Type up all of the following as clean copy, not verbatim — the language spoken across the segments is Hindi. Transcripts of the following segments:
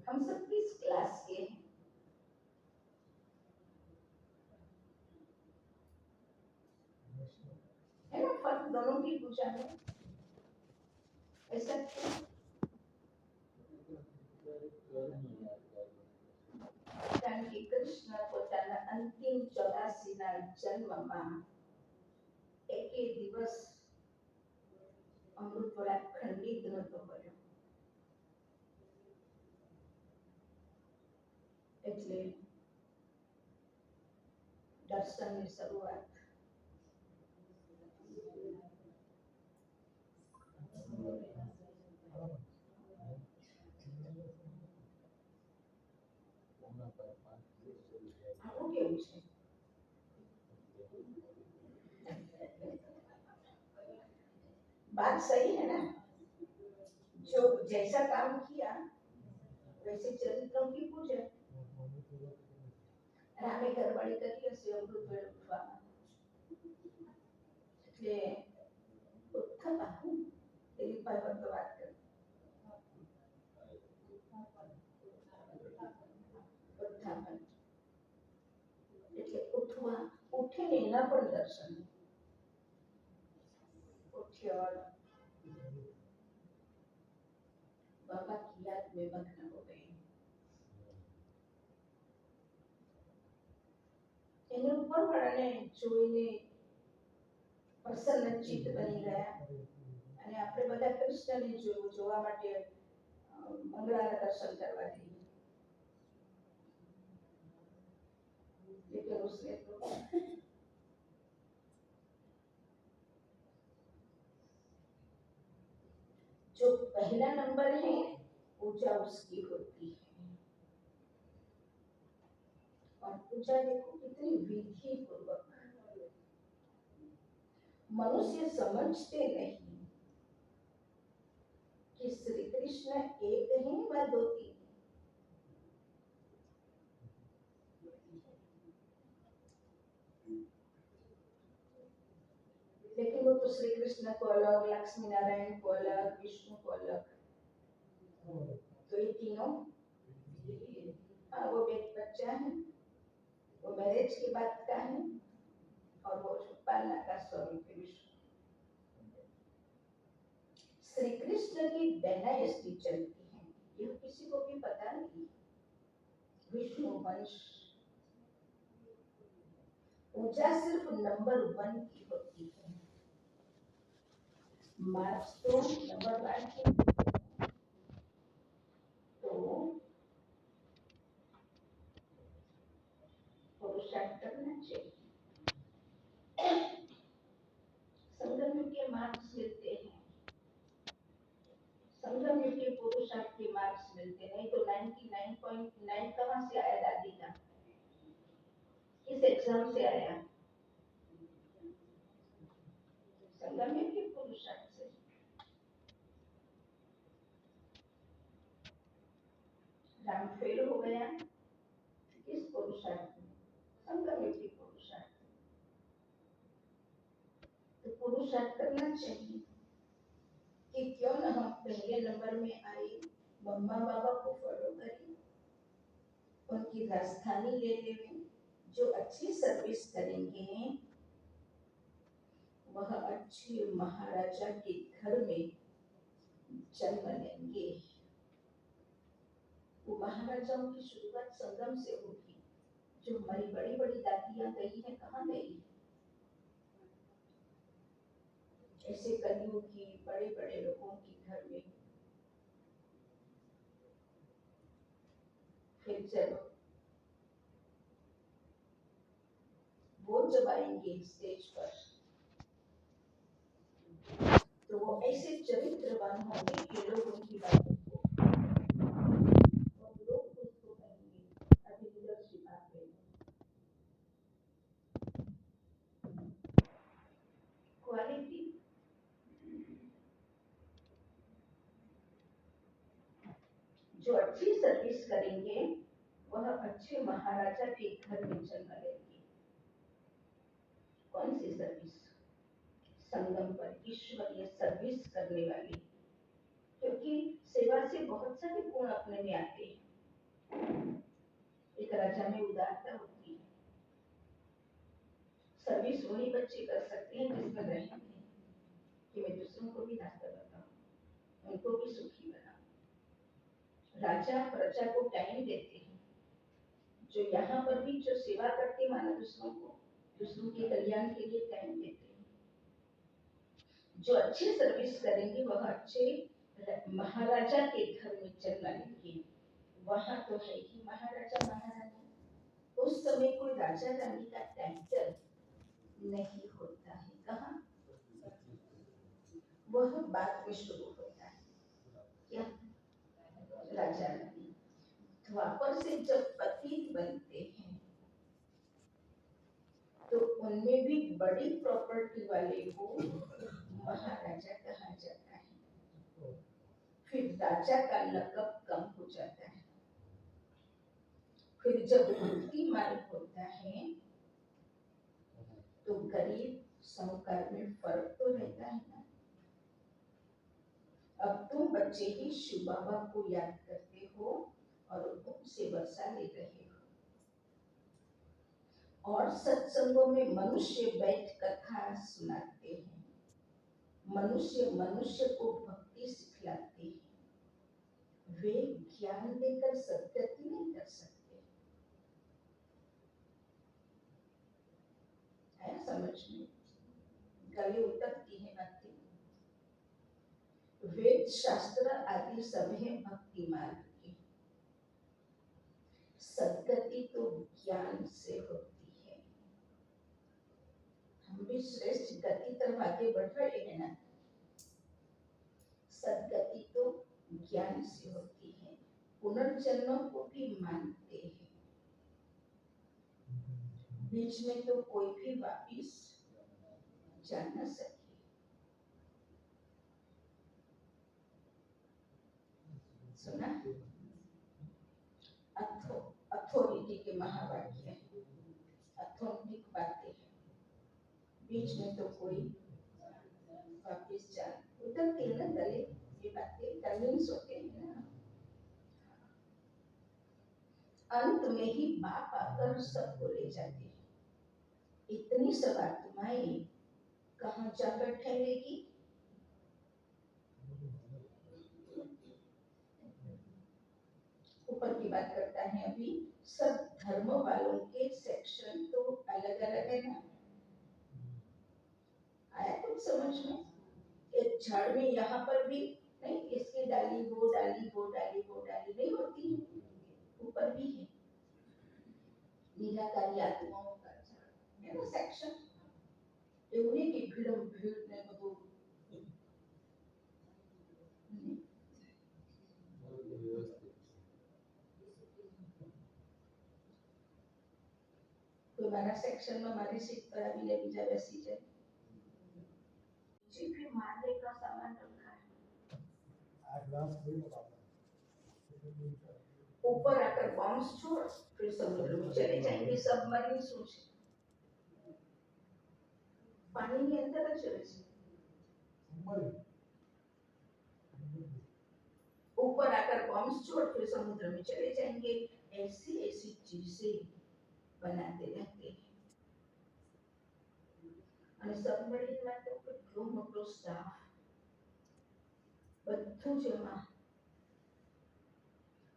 हम सब किस क्लास के हैं? है ना फर्क दोनों की पूजा में, ऐसा क्यों? કારણ કે કૃષ્ણ પોતાના અંતિમ 84 ના જન્મમાં એકે દિવસ અમૃત વડા ખંડિત નતો કર્યો, એટલે દર્શનની શરૂઆત આવું કેવું છે? बात सही है ना? जो जैसा काम किया वैसे चरित्रों की पूजा। रामे घरवाળી કરી હશે અમૃત વેળ ઉઠવામાં, એટલે ઉત્થાન તેની પર વાત કરી ઉત્થાન એટલે ઉઠવા ઉઠીને એના પણ દર્શન ઉઠ્યો बाबा की याद में मग्न हो गए, એની ઉપર વાળાને જોઈને પ્રસન્નચિત્ત બની ગયા અને આપણે બધા કૃષ્ણને જોવા માટે મંગળાના દર્શન કરવા જઈએ, लेकिन उसने तो जो पहला नंबर है पूजा उसकी होती है, और पूजा देखो कितनी विधि पूर्वक, मनुष्य समझते नहीं कि श्री कृष्ण एक है व दो तीन, लेकिन वो तो श्री कृष्ण को अलग, लक्ष्मी नारायण को अलग, विष्णु को अलग, तो ये तीनों हाँ वो एक बच्चा है, वो मैरिज की बात का है, और वो पालना का स्वरूप है विष्णु। श्री कृष्ण की डायनेस्टी चलती है, ये किसी को भी पता नहीं, विष्णु वंश। पूजा सिर्फ नंबर 1 की होती है, मार्क्स तो नंबर 1 की, तो पुरुषार्थ करना चाहिए। संगम के मार्क्स मिलते हैं, संगम के पुरुषार्थ के मार्क्स मिलते नहीं तो 99.9 कहाँ से आया दादी का, किस एग्जाम से आया? संगम के पुरुषार्थ से। राम फेल हो गया किस पुरुषार्थ में? संगम के पुरुषार्थ। तो पुरुषार्थ करना चाहिए कि क्यों न हम पहले नंबर में आए, मम्मा बाबा को फॉलो करें, उनकी राजधानी ले लें, जो अच्छी सर्विस करेंगे वह अच्छे महाराजा के घर में जन्म लेंगे। वो महाराजाओं की शुरुआत संगम से होगी, जो हमारी बड़ी बड़ी दादियां गई है कहाँ गई? ऐसे कलियुग की बड़े बड़े लोगों के घर में। फिर जब वो जब आएंगे स्टेज पर तो वो ऐसे चरित्रवान होंगे कि लोग उनकी बातों को और लोग उसको कहेंगे अभी लीडरशिप आप ले लो। क्वालिटी जो अच्छी सर्विस करेंगे वह अच्छे महाराजा के घर में जन्म लेंगे। कौन सी सर्विस? संगम पर ईश्वरीय सर्विस करने वाली, क्योंकि सेवा से बहुत सभी गुण अपने में आते हैं। एक राजा में उदारता होती है। सर्विस वही बच्चे कर सकते हैं जिसमें रहेंगे कि मैं दूसरों को भी रास्ता बताऊं, उनको भी सुखी बनाऊं। राजा प्रजा को टाइम देते हैं। जो यहाँ पर भी जो सेवा करते माना दूसरों को, दूसरों के कल्याण के लिए टाइम देते हैं। जो अच्छे सर्विस करेंगे वह अच्छे महाराजा के घर में जन्म लेंगे। वहां तो है ही महाराजा महारानी। उस समय कोई राजा रानी का टाइटल नहीं होता है। कहाँ वह बात में शुरू होता है क्या राजा रानी। द्वापर से जब पति बनते हैं तो उनमें भी बड़ी प्रॉपर्टी वाले को महाराजा कहा जाता है। फिर राजा का लक़ब कम हो जाता है। फिर जब भक्तिमान होता है तो गरीब साहूकार में फर्क तो रहता है ना। अब तुम बच्चे ही शिव बाबा को याद करते हो और उनसे वर्षा ले रहे हो, और सत्संगों में मनुष्य बैठ कथा सुनाते हैं। मनुष्य मनुष्य को भक्ति सिखलाते हैं। वे ज्ञान देकर सद्गति नहीं कर सकते। है समझ में? गले उतरती है बातें। वेद शास्त्र आदि सब है भक्ति मार्ग के। सद्गति तो ज्ञान से होती है। हम भी श्रेष्ठ गति तरफ आगे बढ़ रहे हैं ना। सद्गति तो ज्ञान से होती है। पुनर्जन्म को भी मानते हैं। बीच में तो कोई भी वापिस जा न सके। सुना? अथॉरिटी के महावाक्य, अथॉरिटी बातें हैं। बीच में तो कोई वापिस जा उतरती है ना गले। ये बातें कन्विंस होते हैं ना। अंत में ही बाप आकर सबको ले जाते हैं। इतनी सब आत्माएं कहाँ जाकर ठहरेगी? ऊपर की बात करता है अभी। सब धर्म वालों के सेक्शन तो अलग अलग है ना। आया कुछ समझ में? एक झाड़ में यहाँ पर भी नहीं, इसकी डाली वो डाली वो डाली वो डाली नहीं होती है। ऊपर भी है निराकारी आत्माओं का झाड़ है ना सेक्शन। उन्हीं की भीड़ में બધું कोई मारा सेक्शन में मारी सीट पर आવીને બીજા બેસી જાય। जी भी मारने का सामान रखा है। ऊपर आकर बॉम्ब्स छोड़ फिर समुद्र में चले जाएंगे। सबमरीन શું છે? પાણીની અંદર જ રહે છે। ऊपर आकर बॉम्ब्स छोड़ फिर समुद्र में चले जाएंगे। ऐसी ऐसी चीजें बनाते रहते हैं। અને સબમરીનમાં તો કેટલો મોટો સ્ટાફ બધું જ એમાં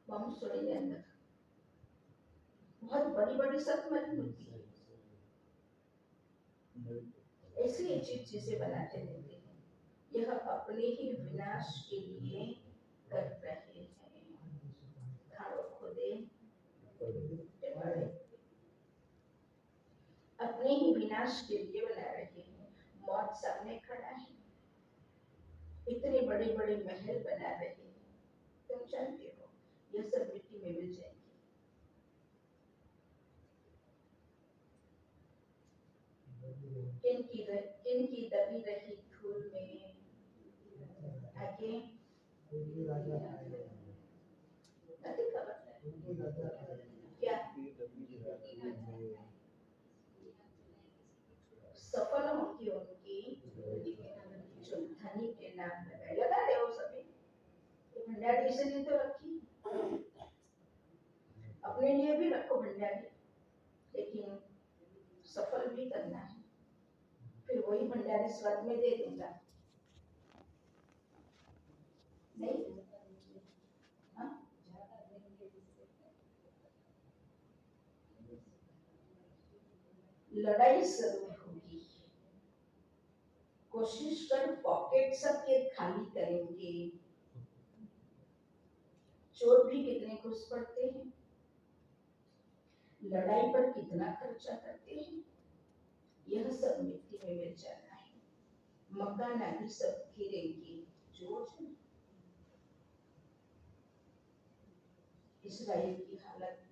बम छोड़ेंगे अंदर। बहुत बड़ी बड़ी सबमरीन होती है। ऐसी ऐसी चीजें बनाते रहते हैं। यह अपने ही विनाश के लिए कर रहे हैं। खाओ खुदे अपने ही विनाश के लिए बना रहे हैं। मौत सामने खड़ा है। इतने बड़े बड़े महल बना रहे हैं। तुम जानते हो यह सब मिट्टी में मिल जाएंगे। किनकी दबी रही धूल में आगे नहीं खबर क्या सफल होंगी उनकी जो धनी के नाम लगा रहे हो सभी। भंडारी इसलिए तो रखी, अपने लिए भी रखो भंडारी, लेकिन सफल भी करना है, फिर वही भंडारी स्वर्ग में दे दूंगा नहीं। हाँ? लड़ाई जरूर होगी, कोशिश कर पॉकेट सबके खाली करेंगे, चोर भी कितने घुस पड़ते हैं, लड़ाई पर कितना खर्चा करते हैं, यह सब मिट्टी में मिल जाना है, मकान आदि सब गिरेंगे। जो इसराइल की हालत,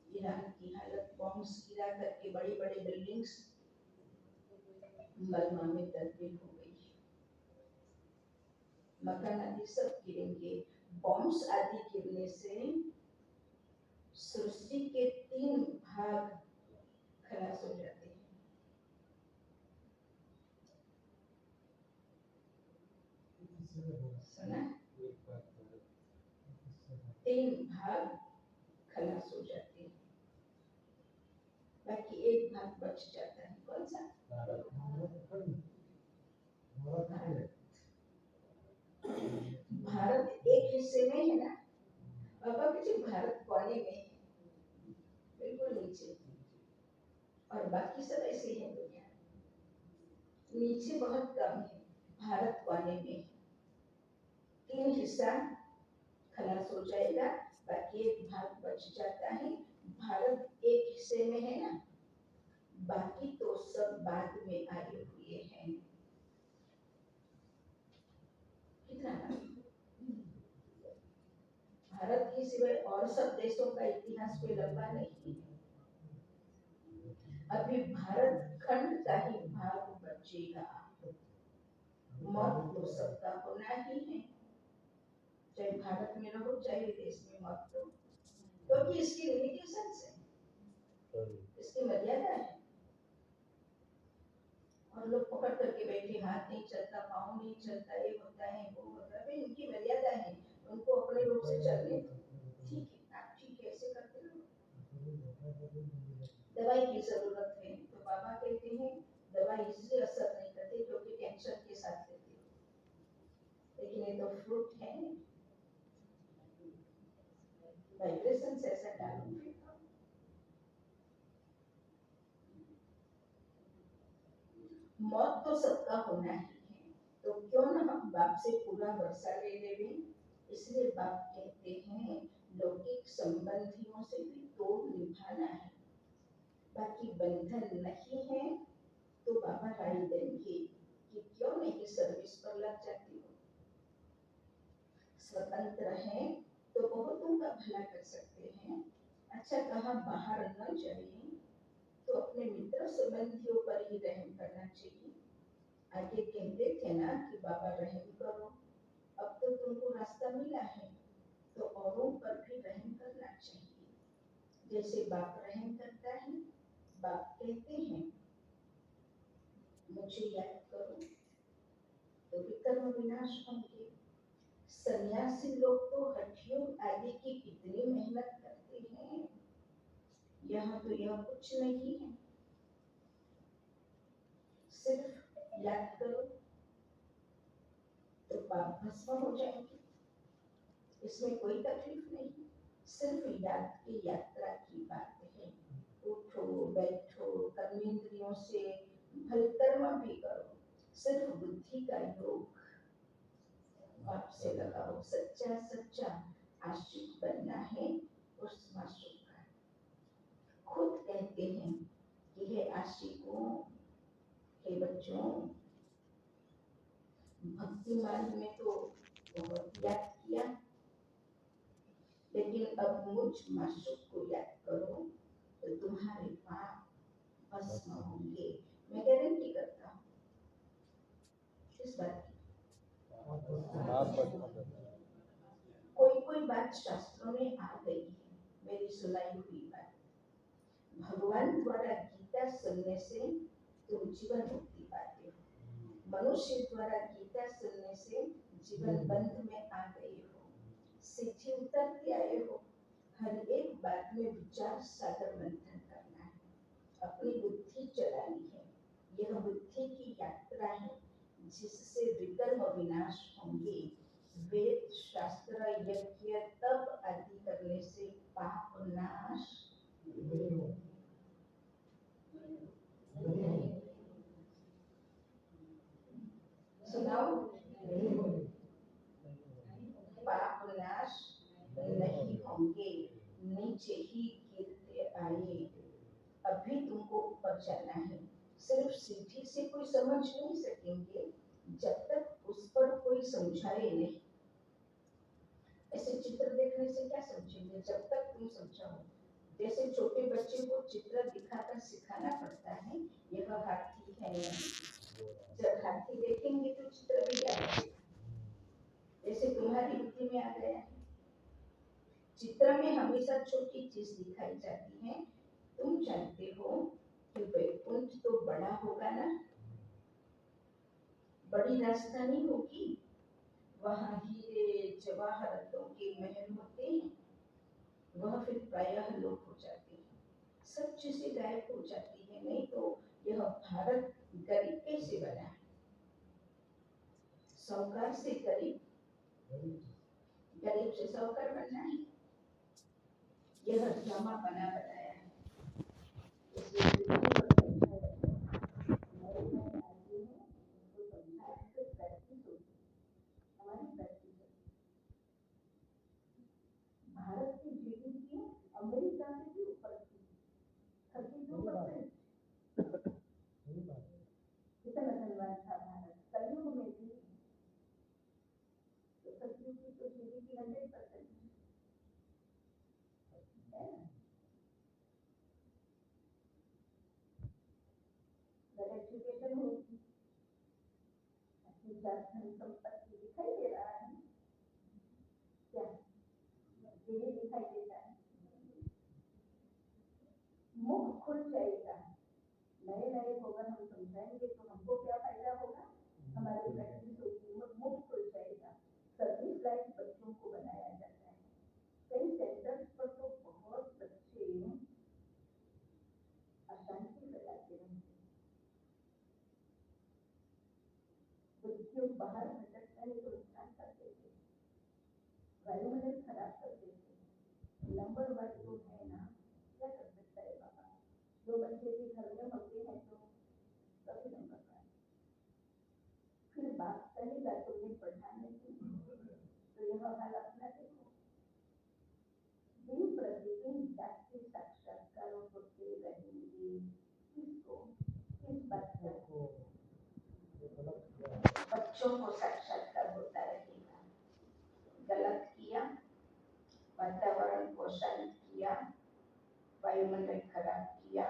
ईरान की हालत, बॉम्ब्स गिरा करके बड़ी बड़ी बिल्डिंग्स मलबा में तब्दील हो गई, मकान आदि सब गिरेंगे। बॉम्ब्स आदि गिरने से सृष्टि के 3 भाग खलास हो जाते हैं। सुना? 3 भाग खलास हो जाते हैं, बाकी 1 भाग बच जाता है। कौन सा? भारत एक हिस्से में है ना, बाबा किसी भारत कोने में है, बिल्कुल नीचे, और बाकी सब ऐसे है दुनिया नीचे बहुत कम है, भारत कोने में 3 हिस्सा खलास हो जाएगा, बाकी 1 भाग बच जाता है। भारत एक हिस्से में है ना, बाकी तो सब बाद में आए हुए हैं। कितना भारत के सिवाय और सब देशों का इतिहास कोई लंबा नहीं है, अभी भारत खंड का ही भाग बचेगा। मौत तो सबका होना ही है, चाहे भारत में रहो चाहे विदेश में मत दो, क्योंकि इसकी लिमिटेशंस है, इसकी मर्यादा है, और लोग पकड़ करके बैठे, हाथ नहीं चलता, पाँव नहीं चलता, ये होता है वो होता है, इनकी मर्यादा है, उनको अपने रूप से चलने दो। ठीक है, आप ठीक है ऐसे करते रहो। दवाई की जरूरत है तो बाबा कहते हैं दवाई इसलिए असर नहीं करती क्योंकि टेंशन के साथ लेते हो, लेकिन ये तो फ्रूट है, वाइब्रेशन ऐसा डालो। मौत तो सबका होना ही है, तो क्यों न हम बाप से पूरा वर्षा ले लें। इसलिए बाप कहते हैं लौकिक संबंधियों से भी तोड़ निभाना है, बाकी बंधन नहीं है तो बाबा राय देंगे कि क्यों नहीं सर्विस पर लग जाती हो, स्वतंत्र है तो बहुतों का भला कर सकते हैं। अच्छा कहा बाहर न जाइए तो अपने मित्र संबंधियों पर ही रहम करना चाहिए। आगे कहते थे ना कि बाबा रहम करो, अब तो तुमको रास्ता मिला है तो औरों पर भी रहम करना चाहिए, जैसे बाप रहम करता है। बाप कहते हैं मुझे याद करो तो विकर्म विनाश होंगे। सन्यासी लोग तो हठियों आदि की कितनी मेहनत करते हैं, यहाँ तो यह कुछ नहीं है, सिर्फ याद करो तो पाप भस्म हो जाएंगे, इसमें कोई तकलीफ नहीं, सिर्फ याद की यात्रा की बात है। उठो बैठो कर्मेंद्रियों से भल कर्म भी करो, सिर्फ बुद्धि का योग बाप से लगाओ, सच्चा सच्चा आशिक बनना है उस मासूम का। खुद कहते हैं कि हे आशिकों, हे बच्चों, भक्ति मार्ग में तो बहुत याद किया, लेकिन अब मुझ मासूक को याद करो तो तुम्हारे पाप भस्म होंगे। मैं गारंटी करता हूँ इस बात की। कोई कोई बात शास्त्रों में आ गई है, मेरी सुनाई हुई बात, भगवान द्वारा गीता सुनने से तुम जीवन मुक्ति पाते हो, मनुष्य द्वारा गीता सुनने से जीवन बंध में आ गए हो। सीढ़ी उतरते आए हो, हर एक बात में विचार सागर मंथन करना है, अपनी बुद्धि चलानी है। यह बुद्धि की यात्रा है जिससे विकर्म विनाश होंगे। वेद शास्त्र यज्ञ तप आदि करने से पाप नाश सुनाओ, पाप नाश नहीं होंगे, नीचे ही गिरते आए। अभी तुमको ऊपर जाना है। सिर्फ सीढ़ी से कोई समझ नहीं सकेंगे जब तक उस पर कोई समझाए नहीं। ऐसे चित्र देखने से क्या समझेंगे जब तक तुम समझाओ। जैसे छोटे बच्चे को चित्र दिखाकर सिखाना पड़ता है, यह हाथी है नहीं। जब हाथी देखेंगे तो चित्र भी याद आएगा। जैसे तुम्हारी बुद्धि में आ गया है। चित्र में हमेशा छोटी चीज दिखाई जाती है। तुम जानते हो कि वैकुंठ तो बड़ा होगा ना, बड़ी राजधानी होगी, वहाँ हीरे जवाहरातों के महल होते हैं। वह फिर प्रायः लोप हो जाते हैं, सब चीजें गायब हो जाती है। नहीं तो यह भारत गरीब कैसे बना है? साहूकार से गरीब, गरीब से साहूकार बनना है। यह ड्रामा बना बनाया है। भारत की जीडीपी अमेरिका से भी ऊपर थी, 32%। कितना धनवान था भारत कलयुग में भी। तो सतयुग की तो जीडीपी 100% है। अगर एजुकेशन होगी, धन संपत्ति दिखाई दे रहा है क्या? ये दिखाई देता है। मुख खुल जाएगा। नए नए होगा, हम समझाएंगे तो हमको क्या फायदा होगा? हमारी प्रैक्टिस होगी, मुख खुल जाएगा। सर्विस लाइफ बच्चों को बनाया जाता है। कई सेंटर्स पर तो बहुत बच्चे अशांति फैलाते रहते हैं। बच्चों बाहर भटकता है तो नुकसान कर देते हैं, वायुमंडल खराब कर देते हैं। नंबर वन तो है ना, क्या कर सकता है बाबा? दो बच्चे भी घर में होते हैं तो कभी नंबर वन। फिर बात करेगा तुम्हें पढ़ाने की, तो यह हाल अपना देखो। दिन प्रतिदिन जाति साक्षात्कारों होते रहेंगे। किसको, किस बच्चों को? बच्चों को साक्षात्कार होता रहेगा। गलत किया, वातावरण को शांत किया, वायुमंडल खराब किया,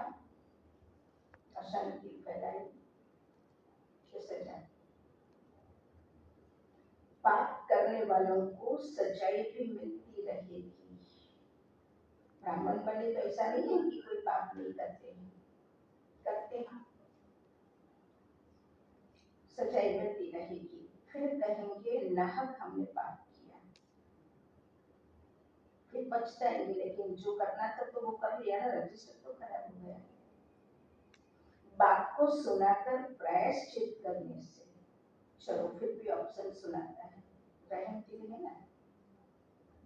अशांति फैलाई, सजा। पाप करने वालों को सजाई भी मिलती रहेगी। ब्राह्मण बने तो ऐसा नहीं है कि कोई पाप नहीं करते हैं, करते हैं, सजाई मिलती रहेगी। फिर कहेंगे नाहक हमने पाप किया, फिर पछताएंगे। लेकिन जो करना था तो वो कर लिया ना, रजिस्टर तो खराब हो गया। बात को सुनाकर प्रायश्चित करने से, चलो फिर भी ऑप्शन सुनाता है, रहम दिल है ना।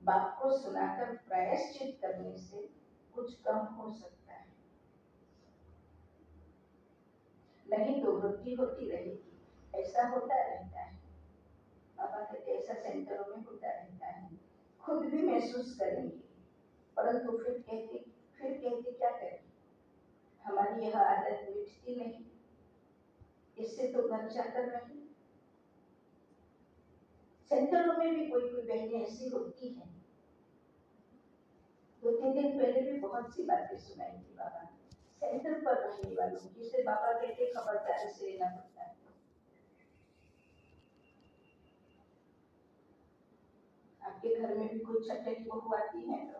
बात को सुनाकर प्रायश्चित करने से कुछ कम हो सकता है, नहीं तो वृद्धि होती रहेगी। ऐसा होता रहता है। बाबा कहते ऐसा सेंटरों में होता रहता है। खुद भी महसूस करेंगे, परंतु फिर कहते क्या करें? हमारी यह आदत मिटती नहीं, इससे तो घर जाकर रहे। सेंटरों में भी कोई कोई बहनें ऐसी होती हैं। 2-3 दिन पहले भी बहुत सी बातें सुनाई थी बाबा सेंटर पर रहने वालों, जिसे बाबा कहते खबरदारी से रहना पड़ता है। आपके घर में भी कोई छठे की बहू आती है तो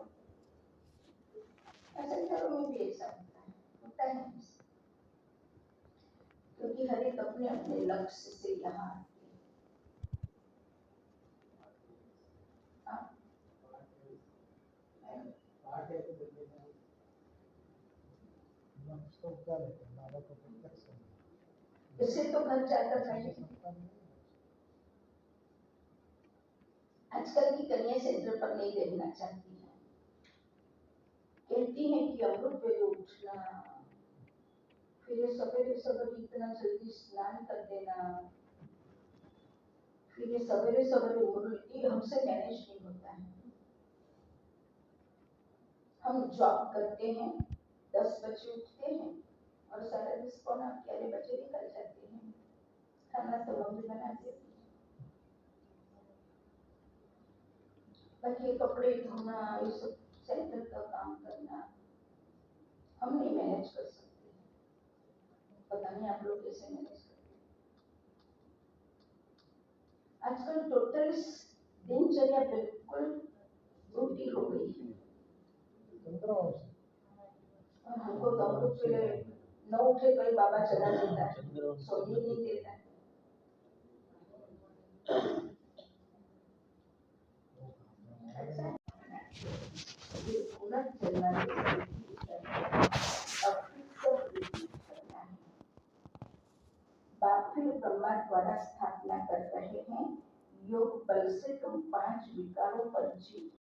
सेंटरों में भी ऐसा होता है। क्योंकि हर एक अपने अपने लक्ष्य से यहाँ इससे तो घर जाकर रहे। आजकल की कन्या सेंटर पर नहीं देखना चाहती हैं, कहती हैं कि अमृत वेले उठना, फिर सवेरे सवेरे इतना जल्दी स्नान कर देना, फिर ये सवेरे सवेरे मुरली हमसे मैनेज नहीं होता है। हम जॉब करते हैं, 10 बजे उठते हैं और सारा 10-11 बजे निकल जाते हैं। खाना तो हम भी बना देते हैं, बाकी कपड़े धोना, ये सब सेंटर का काम करना हम नहीं मैनेज कर सकते। पता नहीं आप लोग कैसे मैनेज करते हैं। आजकल टोटल दिनचर्या बिल्कुल उल्टी हो गई है। और हमको तो अमृत वेले 9 उठे कल बाबा चला जाता है, सोने नहीं देता है। अच्छा, ये पूरा चलना फिर ब्रह्मा द्वारा स्थापना कर रहे हैं। योग बल से तुम 5 विकारों पर जीत